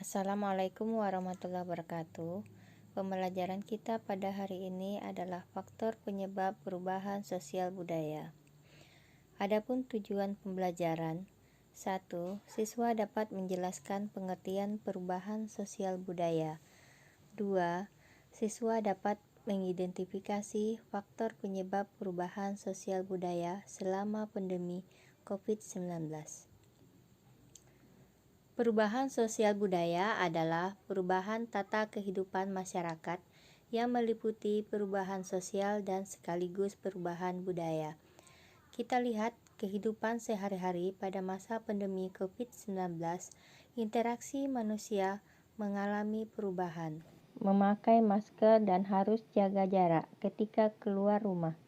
Assalamualaikum warahmatullahi wabarakatuh. Pembelajaran kita pada hari ini adalah faktor penyebab perubahan sosial budaya. Adapun tujuan pembelajaran: 1. Siswa dapat menjelaskan pengertian perubahan sosial budaya. 2. Siswa dapat mengidentifikasi faktor penyebab perubahan sosial budaya selama pandemi COVID-19. Perubahan sosial budaya adalah perubahan tata kehidupan masyarakat yang meliputi perubahan sosial dan sekaligus perubahan budaya. Kita lihat kehidupan sehari-hari pada masa pandemi COVID-19, interaksi manusia mengalami perubahan. Memakai masker dan harus jaga jarak ketika keluar rumah.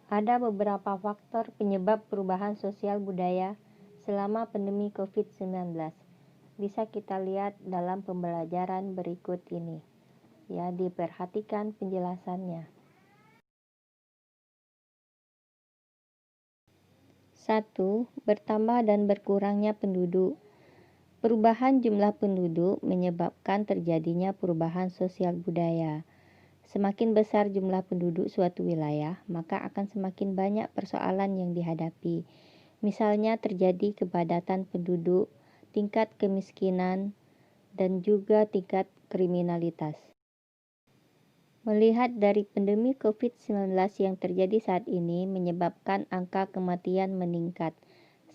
Ada beberapa faktor penyebab perubahan sosial budaya selama pandemi COVID-19. Bisa kita lihat dalam pembelajaran berikut ini. Ya, diperhatikan penjelasannya. 1. Bertambah dan berkurangnya penduduk. Perubahan jumlah penduduk menyebabkan terjadinya perubahan sosial budaya. Semakin besar jumlah penduduk suatu wilayah, maka akan semakin banyak persoalan yang dihadapi. Misalnya terjadi kepadatan penduduk, tingkat kemiskinan, dan juga tingkat kriminalitas. Melihat dari pandemi COVID-19 yang terjadi saat ini menyebabkan angka kematian meningkat,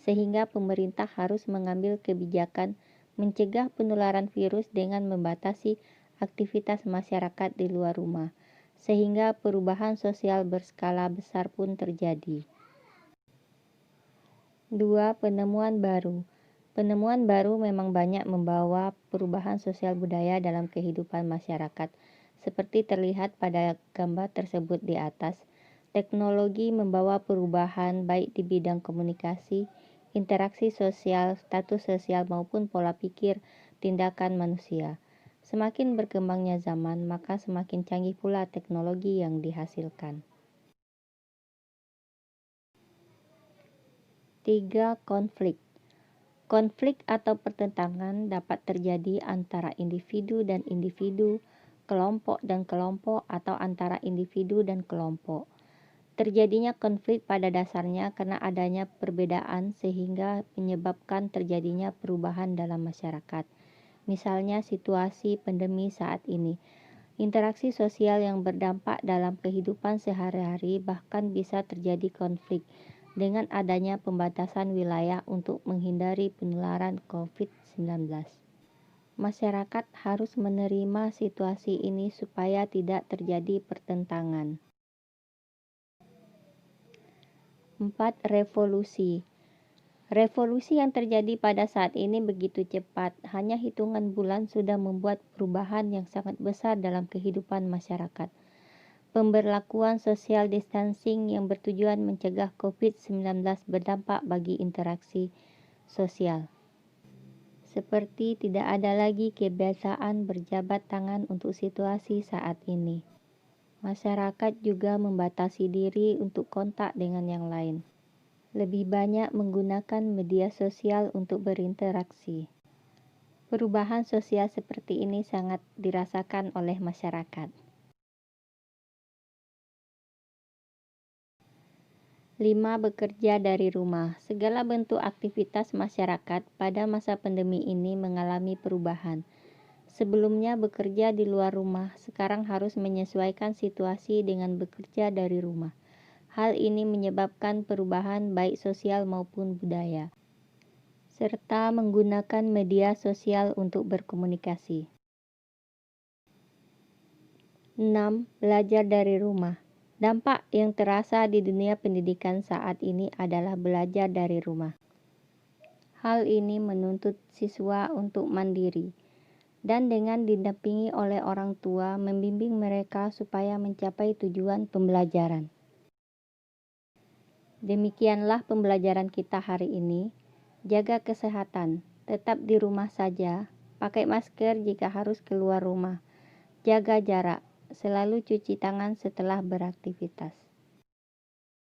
sehingga pemerintah harus mengambil kebijakan mencegah penularan virus dengan membatasi aktivitas masyarakat di luar rumah, sehingga perubahan sosial berskala besar pun terjadi. 2. Penemuan baru. Penemuan baru memang banyak membawa perubahan sosial budaya dalam kehidupan masyarakat. Seperti terlihat pada gambar tersebut di atas, teknologi membawa perubahan baik di bidang komunikasi, interaksi sosial, status sosial maupun pola pikir tindakan manusia. Semakin berkembangnya zaman, maka semakin canggih pula teknologi yang dihasilkan. 3. Konflik. Konflik atau pertentangan dapat terjadi antara individu dan individu, kelompok dan kelompok, atau antara individu dan kelompok. Terjadinya konflik pada dasarnya karena adanya perbedaan sehingga menyebabkan terjadinya perubahan dalam masyarakat. Misalnya situasi pandemi saat ini. Interaksi sosial yang berdampak dalam kehidupan sehari-hari bahkan bisa terjadi konflik dengan adanya pembatasan wilayah untuk menghindari penularan COVID-19. Masyarakat harus menerima situasi ini supaya tidak terjadi pertentangan. 4. Revolusi. Revolusi yang terjadi pada saat ini begitu cepat, hanya hitungan bulan sudah membuat perubahan yang sangat besar dalam kehidupan masyarakat. Pemberlakuan social distancing yang bertujuan mencegah COVID-19 berdampak bagi interaksi sosial. Seperti tidak ada lagi kebiasaan berjabat tangan untuk situasi saat ini. Masyarakat juga membatasi diri untuk kontak dengan yang lain. Lebih banyak menggunakan media sosial untuk berinteraksi. Perubahan sosial seperti ini sangat dirasakan oleh masyarakat. 5. Bekerja dari rumah. Segala bentuk aktivitas masyarakat pada masa pandemi ini mengalami perubahan. Sebelumnya bekerja di luar rumah, sekarang harus menyesuaikan situasi dengan bekerja dari rumah. Hal ini menyebabkan perubahan baik sosial maupun budaya, serta menggunakan media sosial untuk berkomunikasi. 6. Belajar dari rumah. Dampak yang terasa di dunia pendidikan saat ini adalah belajar dari rumah. Hal ini menuntut siswa untuk mandiri, dan dengan didampingi oleh orang tua membimbing mereka supaya mencapai tujuan pembelajaran. Demikianlah pembelajaran kita hari ini. Jaga kesehatan, tetap di rumah saja, pakai masker jika harus keluar rumah, jaga jarak, selalu cuci tangan setelah beraktivitas.